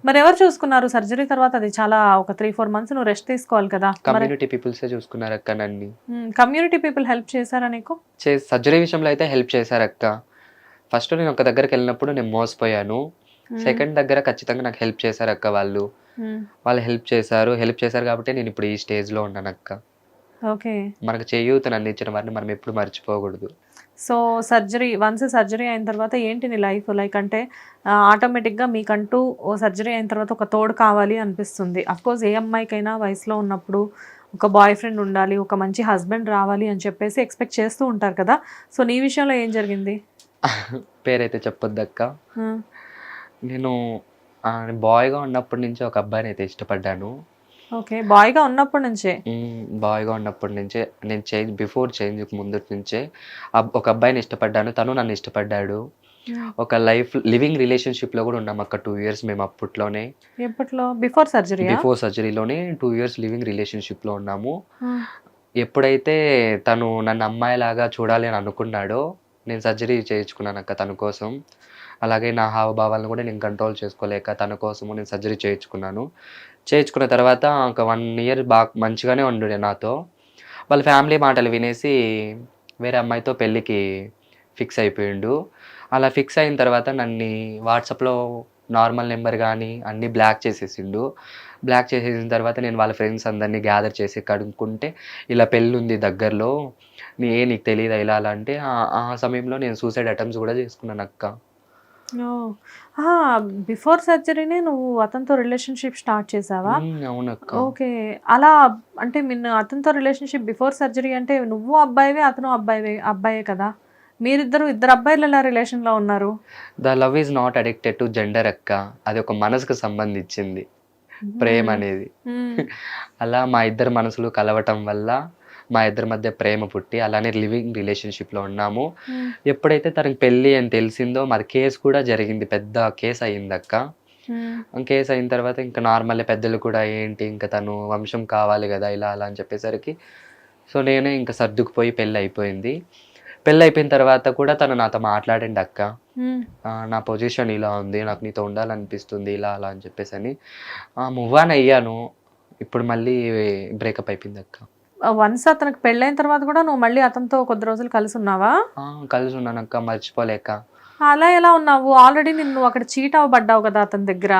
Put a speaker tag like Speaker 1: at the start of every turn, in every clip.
Speaker 1: మరి ఎవరు చూసుకున్నారు సర్జరీ తర్వాత? అది చాలా ఒక 3-4 మంత్స్ నువ్వు రెస్ట్ తీసుకోవాలి కదా.
Speaker 2: కమ్యూనిటీ పీపుల్సే చూసుకున్నారు అక్క నన్ను.
Speaker 1: కమ్యూనిటీ పీపుల్ హెల్ప్ చేశారా నీకు?
Speaker 2: సర్జరీ విషయంలో అయితే హెల్ప్ చేశారు అక్క. ఫస్ట్ నేను ఒక దగ్గరికి వెళ్ళినప్పుడు నేను మోసపోయాను. సెకండ్ దగ్గర ఖచ్చితంగా నాకు హెల్ప్ చేశారు అక్క వాళ్ళు. వాళ్ళు హెల్ప్ చేశారు కాబట్టి నేను ఇప్పుడు ఈ స్టేజ్లో ఉన్నాను అక్క.
Speaker 1: ఓకే.
Speaker 2: మనకు చేయూతను అందించిన వారిని మనం ఎప్పుడు మర్చిపోకూడదు.
Speaker 1: సో వన్స్ సర్జరీ అయిన తర్వాత ఏంటి నీ లైఫ్ లైక్? అంటే ఆటోమేటిక్గా మీకంటూ ఓ సర్జరీ అయిన తర్వాత ఒక తోడు కావాలి అనిపిస్తుంది. అఫ్కోర్స్ ఏ అమ్మాయికైనా వయసులో ఉన్నప్పుడు ఒక బాయ్ ఫ్రెండ్ ఉండాలి, ఒక మంచి హస్బెండ్ రావాలి అని చెప్పేసి ఎక్స్పెక్ట్ చేస్తూ ఉంటారు కదా. సో నీ విషయంలో ఏం జరిగింది?
Speaker 2: పేరైతే చెప్పొద్దక్క. నేను బాయ్గా ఉన్నప్పటి నుంచి ఒక అబ్బాయిని అయితే ఇష్టపడ్డాను.
Speaker 1: ఓకే. బాయ్గా ఉన్నప్పటి నుంచే?
Speaker 2: బాయ్గా ఉన్నప్పటి నుంచే నేను బిఫోర్ చేంజ్కి ముందు నుంచే ఒక అబ్బాయిని ఇష్టపడ్డాను. తను నన్ను ఇష్టపడ్డాడు. ఒక లివింగ్ రిలేషన్షిప్లో కూడా ఉన్నాం అక్క 2 years మేము అప్పట్లోనే.
Speaker 1: ఎప్పట్లో? బిఫోర్
Speaker 2: సర్జరీలోనే 2 years లివింగ్ రిలేషన్షిప్లో ఉన్నాము. ఎప్పుడైతే తను నన్ను అమ్మాయిలాగా చూడాలి అని అనుకున్నాడో నేను సర్జరీ చేయించుకున్నాను అక్క తన కోసం. అలాగే నా హావభావాలను కూడా నేను కంట్రోల్ చేసుకోలేక తన కోసము నేను సర్జరీ చేయించుకున్న తర్వాత ఒక 1 year బాగా మంచిగానే ఉండే నాతో. వాళ్ళ ఫ్యామిలీ మాటలు వినేసి వేరే అమ్మాయితో పెళ్ళికి ఫిక్స్ అయిపోయిండు. అలా ఫిక్స్ అయిన తర్వాత నన్ను వాట్సాప్లో నార్మల్ నెంబర్ కానీ అన్నీ బ్లాక్ చేసేసిండు. బ్లాక్ చేసేసిన తర్వాత నేను వాళ్ళ ఫ్రెండ్స్ అందరినీ గ్యాదర్ చేసి కనుక్కుంటే ఇలా పెళ్ళి ఉంది దగ్గరలో, నీకు తెలియదా ఇలా అలా అంటే ఆ సమయంలో నేను సూసైడ్ అటెంప్ట్స్ కూడా చేసుకున్నాను అక్క.
Speaker 1: బిఫోర్ సర్జరీనే నువ్వు అతనితో రిలేషన్షిప్ స్టార్ట్ చేసావా?
Speaker 2: అవునక్క.
Speaker 1: ఓకే. అలా అంటే అతనితో రిలేషన్షిప్ బిఫోర్ సర్జరీ అంటే నువ్వు అబ్బాయివే, అతను అబ్బాయే కదా. ఇద్దరు అబ్బాయిలు ఎలా రిలేషన్లో ఉన్నారు?
Speaker 2: The love is not addicted to gender అక్క. అది ఒక మనసుకు సంబంధించింది ప్రేమ అనేది. అలా మా ఇద్దరు మనసులు కలవటం వల్ల మా ఇద్దరి మధ్య ప్రేమ పుట్టి అలానే లివింగ్ రిలేషన్షిప్లో ఉన్నాము. ఎప్పుడైతే తనకి పెళ్ళి అని తెలిసిందో మరి కేసు కూడా జరిగింది, పెద్ద కేసు అయింది అక్క. కేసు అయిన తర్వాత ఇంకా నార్మల్ పెద్దలు కూడా ఏంటి ఇంకా తను వంశం కావాలి కదా ఇలా అలా అని చెప్పేసరికి సో నేనే ఇంకా సర్దుకుపోయి పెళ్ళి అయిపోయింది. పెళ్ళి అయిపోయిన తర్వాత కూడా తను నాతో మాట్లాడండి అక్క, నా పొజిషన్ ఇలా ఉంది, నాకు నీతో ఉండాలనిపిస్తుంది ఇలా అలా అని చెప్పేసి అని మూవ్ ఆన్ అయ్యాను. ఇప్పుడు మళ్ళీ బ్రేకప్ అయిపోయింది అక్క.
Speaker 1: వన్స్ అతనికి పెళ్ళైన తర్వాత కూడా నువ్వు మళ్ళీ అతనితో కొద్ది రోజులు కలిసి ఉన్నావా?
Speaker 2: కలిసి ఉన్నాను అక్క, మర్చిపోలేక.
Speaker 1: అలా ఎలా ఉన్నావు? ఆల్రెడీ నిన్ను అక్కడ చీట్ అవ్వబడ్డావు కదా అతని దగ్గర.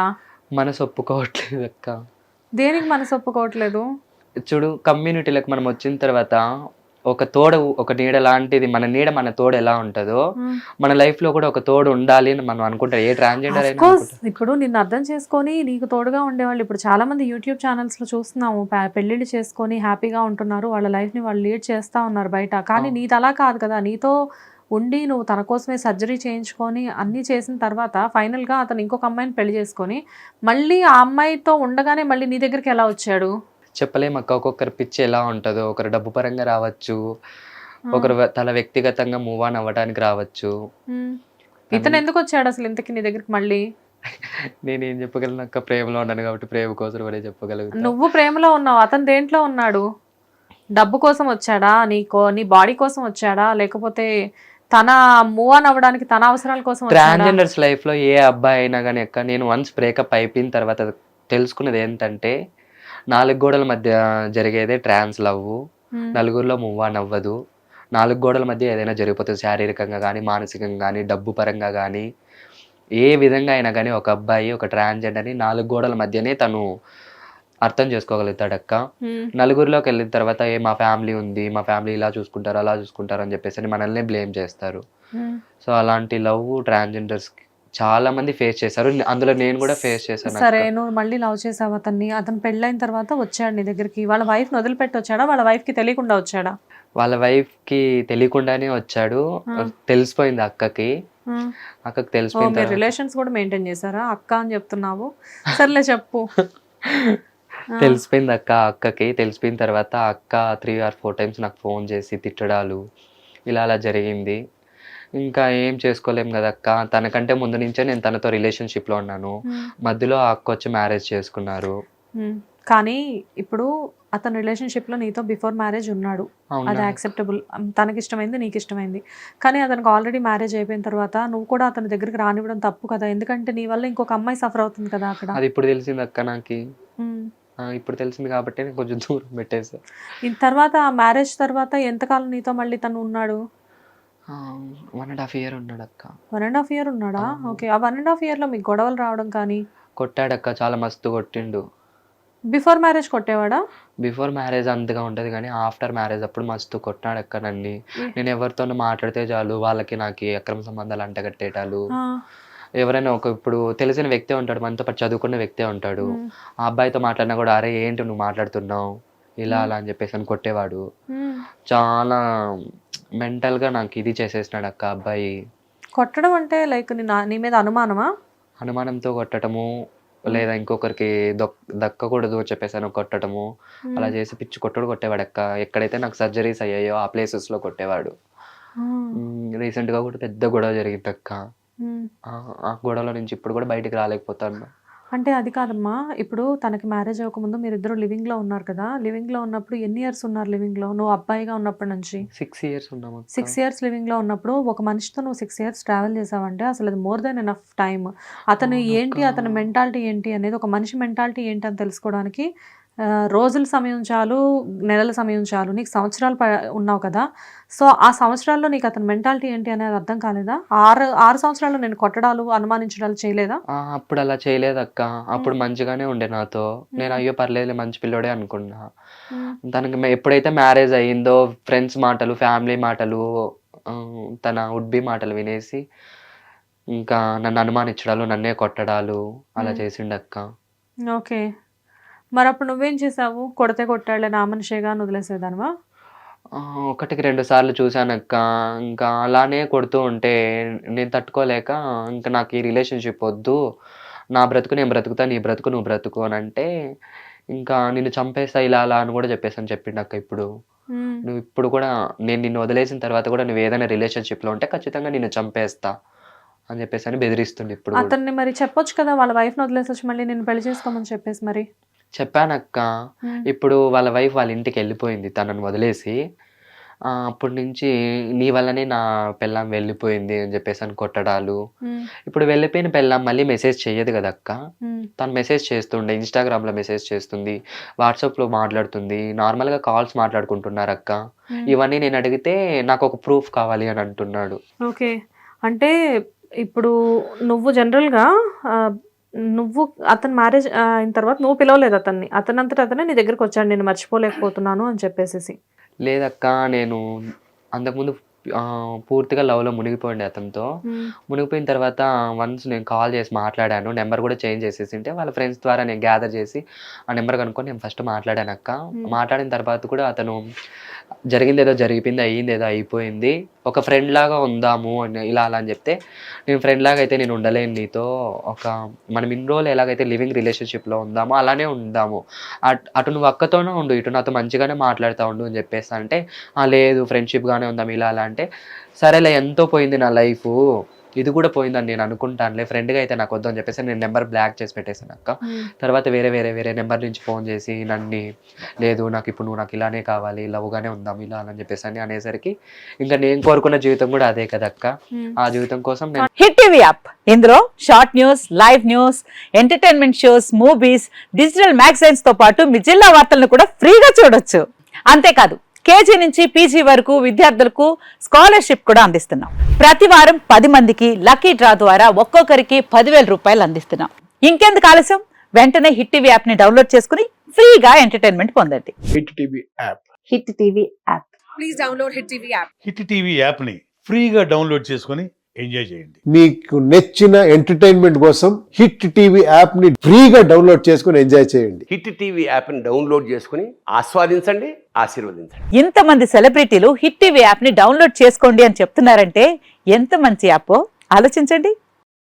Speaker 2: మనసు ఒప్పుకోవట్లేదు అక్క.
Speaker 1: దేనికి మనసు ఒప్పుకోవట్లేదు?
Speaker 2: చూడు, కమ్యూనిటీలకు మనం వచ్చిన తర్వాత ఒక తోడు, ఒక నీడ లాంటిది. మన నీడ మన తోడు ఎలా ఉంటుందో మన లైఫ్ లో కూడా ఒక తోడు ఉండాలి అని మనం అనుకుంటాం. ఏ ట్రాన్స్జెండర్ అయినా.
Speaker 1: ఇప్పుడు నిన్ను అర్థం చేసుకొని నీకు తోడుగా ఉండేవాళ్ళు ఇప్పుడు చాలా మంది యూట్యూబ్ ఛానల్స్ లో చూస్తున్నాము. పెళ్లిళ్ళు చేసుకొని హ్యాపీగా ఉంటున్నారు, వాళ్ళ లైఫ్ ని వాళ్ళు లీడ్ చేస్తా ఉన్నారు బయట. కానీ నీది అలా కాదు కదా. నీతో ఉండి నువ్వు తన కోసమే సర్జరీ చేయించుకొని అన్నీ చేసిన తర్వాత ఫైనల్ గా అతను ఇంకొక అమ్మాయిని పెళ్లి చేసుకొని మళ్ళీ ఆ అమ్మాయితో ఉండగానే మళ్ళీ నీ దగ్గరికి ఎలా వచ్చాడు?
Speaker 2: చెప్పలేము అక్క. ఒక్కొక్కరి పిచ్చి ఎలా ఉంటుందో, ఒకరు డబ్బు పరంగా రావచ్చు, ఒకరు తన వ్యక్తిగతంగా మూవ్ ఆన్ అవ్వడానికి రావచ్చు.
Speaker 1: ఇతను ఎందుకు వచ్చాడు అసలు ఇంతకి నీ దగ్గరికి మళ్ళీ?
Speaker 2: నేనేం చెప్పగలను అక్క, ప్రేమలో ఉన్నాను కాబట్టి ప్రేమ కోసం అనే చెప్పగలుగుతాను.
Speaker 1: నువ్వు ప్రేమలో ఉన్నావు, అతను దేంట్లో ఉన్నాడు? డబ్బు కోసం వచ్చాడా, నీ బాడీ కోసం వచ్చాడా, లేకపోతే తన మూవ్ ఆన్ అవ్వడానికి తన అవసరాల కోసం?
Speaker 2: ట్రాన్స్జెండర్స్ లైఫ్ లో ఏ అబ్బాయి అయినా కానీ అక్క, నేను వన్స్ బ్రేకప్ అయిపోయిన తర్వాత తెలుసుకున్నది ఏంటంటే 4 గోడల మధ్య జరిగేదే ట్రాన్స్ లవ్. నలుగురిలో మూవ్ ఆన్ అవ్వదు. 4 గోడల మధ్య ఏదైనా జరిగిపోతుంది, శారీరకంగా కానీ మానసికంగా కానీ డబ్బు పరంగా కానీ ఏ విధంగా అయినా కానీ ఒక అబ్బాయి ఒక ట్రాన్స్జెండర్ని 4 గోడల మధ్యనే తను అర్థం చేసుకోగలుగుతాడు అక్క. నలుగురిలోకి వెళ్ళిన తర్వాత మా ఫ్యామిలీ ఉంది, మా ఫ్యామిలీ ఇలా చూసుకుంటారు అలా చూసుకుంటారు అని చెప్పేసి మనల్ని బ్లేమ్ చేస్తారు. సో అలాంటి లవ్ ట్రాన్స్జెండర్స్ చాలా మంది ఫేస్ చేశారు, అందులో నేను కూడా ఫేస్ చేశాను.
Speaker 1: సరే, నువ్వు మళ్ళీ లవ్ చేసావు అతన్ని. అతను పెళ్ళైన తర్వాత వచ్చాడు నీ దగ్గరికి. వాళ్ళ వైఫ్ ని వదిలిపెట్టి వచ్చాడా, వాళ్ళ వైఫ్ కి తెలియకుండా వచ్చాడా?
Speaker 2: వాళ్ళ వైఫ్ కి తెలియకుండానే వచ్చాడు. తెలిసిపోయింది అక్కకి. తెలిసిపోయింది.
Speaker 1: రిలేషన్స్ కూడా మెయింటైన్ చేశారా? అక్క అని చెప్తున్నావు, సర్లే చెప్పు.
Speaker 2: తెలిసిపోయింది అక్కకి. తెలిసిపోయిన తర్వాత అక్క 3 or 4 times నాకు ఫోన్ చేసి తిట్టడాలు ఇలా అలా జరిగింది. ఇంకా ఏం చేసుకోలేం కదా అక్క. తనకంటే ముందు నుంచే నేను తనతో రిలేషన్షిప్ లో ఉన్నాను. మధ్యలో ఆ అక్క వచ్చి మ్యారేజ్ చేసుకున్నారు.
Speaker 1: కానీ ఇప్పుడు అతని రిలేషన్షిప్లో నీతో బిఫోర్ మ్యారేజ్ ఉన్నాడు,
Speaker 2: అవునా
Speaker 1: అది యాక్సెప్టబుల్, తనకి ఇష్టమైంది నీకు ఇష్టమైంది. కానీ అతనికి ఆల్రెడీ మ్యారేజ్ అయిపోయిన తర్వాత నువ్వు కూడా అతని దగ్గరికి రానివ్వడం తప్పు కదా, ఎందుకంటే నీ వల్ల ఇంకొక అమ్మాయి సఫర్ అవుతుంది కదా అక్కడ.
Speaker 2: అది ఇప్పుడు తెలిసింది అక్క నాకు.
Speaker 1: ఉమ్.
Speaker 2: ఇప్పుడు తెలిసింది కాబట్టి నేను కొంచెం దూరం పెట్టేసా.
Speaker 1: ఈ తర్వాత మ్యారేజ్ తర్వాత ఎంతకాలం నీతో మళ్ళీ తను ఉన్నాడు?
Speaker 2: 1.5 year ఉన్నాడు అక్క.
Speaker 1: 1.5 year ఉన్నాడా? ఓకే. ఆ 1.5 yearలో మీకు గొడవలు రావడం కానీ?
Speaker 2: కొట్టాడక్క, చాలా మస్తు కొట్టిండు.
Speaker 1: బిఫోర్ మ్యారేజ్ కొట్టేవాడా?
Speaker 2: బిఫోర్ మ్యారేజ్ అంతగా ఉంటుంది కానీ ఆఫ్టర్ మ్యారేజ్ అప్పుడు మస్తు కొట్టాడక్క నన్ను. నేను ఎవరితోనూ మాట్లాడితే చాలు వాళ్ళకి నాకు అక్రమ సంబంధాలు అంటగట్టేటాలు. ఎవరైనా ఇప్పుడు తెలిసిన వ్యక్తే ఉంటాడు, మనతో పాటు చదువుకున్న వ్యక్తే ఉంటాడు, ఆ అబ్బాయితో మాట్లాడినా కూడా అరే ఏంటి నువ్వు మాట్లాడుతున్నావు ఇలా అలా అని చెప్పేసి అని కొట్టేవాడు. చాలా మెంటల్గా నాకు ఇది చేసేసినాడు అక్క అబ్బాయి.
Speaker 1: కొట్టడం అంటే లైక్ నీ మీద అనుమానమా?
Speaker 2: అనుమానంతో కొట్టడము, లేదా ఇంకొకరికి దక్కకూడదు చెప్పేసాను కొట్టడము, అలా చేసి పిచ్చి కొట్టేవాడు అక్క. ఎక్కడైతే నాకు సర్జరీస్ అయ్యాయో ఆ ప్లేసెస్లో కొట్టేవాడు. రీసెంట్గా కూడా పెద్ద గొడవ జరిగింది అక్క. ఆ గొడవలో నుంచి ఇప్పుడు కూడా బయటికి రాలేకపోతాను.
Speaker 1: అంటే అది కాదమ్మా, ఇప్పుడు తనకి మ్యారేజ్ అవ్వకముందు మీరిద్దరు లివింగ్లో ఉన్నారు కదా, లివింగ్లో ఉన్నప్పుడు ఎన్ని ఇయర్స్ ఉన్నారు లివింగ్లో? నువ్వు అబ్బాయిగా ఉన్నప్పటి నుంచి
Speaker 2: 6 years ఉన్నాము.
Speaker 1: 6 years లివింగ్లో ఉన్నప్పుడు ఒక మనిషితో నువ్వు 6 years ట్రావెల్ చేసావంటే అసలు అది మోర్ దెన్ ఎనఫ్ టైమ్. అతను ఏంటి, అతని మెంటాలిటీ ఏంటి అనేది, ఒక మనిషి మెంటాలిటీ ఏంటి అని తెలుసుకోవడానికి రోజుల సమయం చాలు, నెలల సమయం చాలు. నీకు సంవత్సరాలు ఉన్నావు కదా, సో ఆ సంవత్సరాల్లో నీకు అతని మెంటాలిటీ ఏంటి అనేది అర్థం కాలేదా? 6 సంవత్సరాల్లో నేను కొట్టడాలు అనుమానించడాలు చేయలేదా?
Speaker 2: అప్పుడు అలా చేయలేదక్క. అప్పుడు మంచిగానే ఉండే నాతో. నేను అయ్యో పర్లేదు మంచి పిల్లోడే అనుకున్నా. తనకి ఎప్పుడైతే మ్యారేజ్ అయ్యిందో ఫ్రెండ్స్ మాటలు, ఫ్యామిలీ మాటలు, తన వుడ్ బి మాటలు వినేసి ఇంకా నన్ను అనుమానించడాలు, నన్నే కొట్టడాలు అలా చేసిండక్క.
Speaker 1: ఓకే. మరి అప్పుడు నువ్వేం చేసావు? కొడితే కొట్టాడులే నా మనిషేగా అని వదిలేసేదానివా?
Speaker 2: 1-2 సార్లు చూశానక్క. ఇంకా అలానే కొడుతూ ఉంటే నేను తట్టుకోలేక ఇంకా నాకు ఈ రిలేషన్షిప్ వద్దు, నా బ్రతుకు నేను బ్రతుకుతా, నీ బ్రతుకు నువ్వు బ్రతుకు అని అంటే ఇంకా నిన్ను చంపేస్తా ఇలా అలా అని కూడా చెప్పిండక్క. ఇప్పుడు నువ్వు ఇప్పుడు కూడా నేను నిన్ను వదిలేసిన తర్వాత కూడా నువ్వు ఏదైనా రిలేషన్షిప్లో ఉంటే ఖచ్చితంగా నిన్ను చంపేస్తా అని చెప్పేసి అని బెదిరిస్తుంది ఇప్పుడు.
Speaker 1: అతన్ని మరి చెప్పొచ్చు కదా, వాళ్ళ వైఫ్ని వదిలేసి మళ్ళీ నేను పెళ్లి చేసుకోమని చెప్పేసి. మరి
Speaker 2: చెప్పానక్క. ఇప్పుడు వాళ్ళ వైఫ్ వాళ్ళ ఇంటికి వెళ్ళిపోయింది తనను వదిలేసి. అప్పటి నుంచి నీ వల్లనే నా పెళ్ళాం వెళ్ళిపోయింది అని చెప్పేసి అని కొట్టడాలు. ఇప్పుడు వెళ్ళిపోయిన పెళ్ళాం మళ్ళీ మెసేజ్ చెయ్యదు కదక్క. తను మెసేజ్ చేస్తుండే, ఇన్స్టాగ్రామ్లో మెసేజ్ చేస్తుంది, వాట్సాప్లో మాట్లాడుతుంది, నార్మల్గా కాల్స్ మాట్లాడుకుంటున్నారు అక్క. ఇవన్నీ నేను అడిగితే నాకు ఒక ప్రూఫ్ కావాలి అని అంటున్నాడు.
Speaker 1: ఓకే. అంటే ఇప్పుడు నువ్వు జనరల్గా నువ్వు అతను మ్యారేజ్ అయిన తర్వాత నువ్వు పిలవలేదు అతన్ని, అతనంతటా అతనే నీ దగ్గరికి వచ్చాడు నేను మర్చిపోలేకపోతున్నాను అని చెప్పేసి?
Speaker 2: లేదక్క, నేను అంతకుముందు పూర్తిగా లవ్లో మునిగిపోయింది అతనితో. మునిగిపోయిన తర్వాత వన్స్ నేను కాల్ చేసి మాట్లాడాను, నెంబర్ కూడా చేంజ్ చేసేసి ఉంటే వాళ్ళ ఫ్రెండ్స్ ద్వారా నేను గ్యాదర్ చేసి ఆ నెంబర్ కనుక్కొని నేను ఫస్ట్ మాట్లాడాను అక్క. మాట్లాడిన తర్వాత కూడా అతను జరిగింది ఏదో జరిగిపోయింది, అయ్యింది ఏదో అయిపోయింది, ఒక ఫ్రెండ్ లాగా ఉందాము అని ఇలా అలా అని చెప్తే నేను ఫ్రెండ్ లాగా అయితే నేను ఉండలేను నీతో, మనం ఇన్ని రోజులు ఎలాగైతే లివింగ్ రిలేషన్షిప్లో ఉందామో అలానే ఉందాము, అటు నువ్వు అక్కతోనే ఉండు, ఇటు నాతో మంచిగానే మాట్లాడుతూ ఉండు అని చెప్పేసి అంటే లేదు ఫ్రెండ్షిప్గానే ఉందాం ఇలా అలా అంటే సరేలే ఎంతో పోయింది నా లైఫ్, ఇది కూడా పోయిందని నేను అనుకుంటానులే, ఫ్రెండ్గా అయితే నాకు వద్దు అని చెప్పేసి నేను నెంబర్ బ్లాక్ చేసి పెట్టేసాను అక్క. తర్వాత వేరే నెంబర్ నుంచి ఫోన్ చేసి నన్ను లేదు నాకు ఇప్పుడు నువ్వు నాకు ఇలానే కావాలి, లవ్గానే ఉందాం ఇలా అని చెప్పేసి అని అనేసరికి ఇంకా నేను కోరుకున్న జీవితం కూడా అదే కదక్క. ఆ జీవితం కోసం నేను
Speaker 3: హిట్ టీవీ యాప్, ఇందులో short news, live news, entertainment shows, movies, digital magazines తో పాటు మీ జిల్లా వార్తలను కూడా ఫ్రీగా చూడొచ్చు. అంతేకాదు కేజీ నుంచి పీజీ వరకు విద్యార్థులకు స్కాలర్షిప్ కూడా అందిస్తున్నాం. ప్రతి వారం 10 మందికి లక్కీ డ్రా ద్వారా ఒక్కొక్కరికి 10,000 రూపాయలు అందిస్తున్నాం. ఇంకెందుకు ఆలస్యం, వెంటనే హిట్ టీవీ యాప్ ని డౌన్లోడ్ చేసుకుని ఫ్రీగా ఎంటర్టైన్మెంట్ పొందండి.
Speaker 4: Hit TV app,
Speaker 3: hit TV app
Speaker 5: please download hit TV app.
Speaker 4: Hit TV app ని ఫ్రీగా డౌన్లోడ్ చేసుకొని ఎంజాయ్ చేయండి.
Speaker 6: మీకు నచ్చిన ఎంటర్టైన్మెంట్ కోసం హిట్ టీవీ యాప్ ని ఫ్రీగా డౌన్లోడ్ చేసుకొని ఎంజాయ్ చేయండి.
Speaker 7: హిట్ టీవీ యాప్ ని డౌన్లోడ్ చేసుకుని ఆస్వాదించండి, ఆశీర్వదించండి.
Speaker 3: ఇంతమంది సెలబ్రిటీలు హిట్ టీవీ యాప్ ని డౌన్లోడ్ చేసుకోండి అని చెప్తున్నారంటే ఎంత మంచి యాప్ ఆలోచించండి.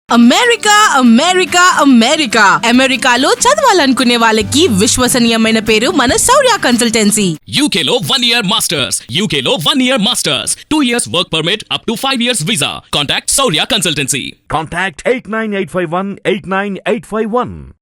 Speaker 5: అమెరికా అమెరికా అమెరికా అమెరికాలో చదవాలనుకునే వాళ్ళకి విశ్వసనీయమైన పేరు మన శౌర్య కన్సల్టెన్సీ.
Speaker 8: UK లో 1 year masters, UK లో 1 year masters, 2 years work permit up to 5 years visa. Contact Saurya Consultancy.
Speaker 9: Contact 89851 89851.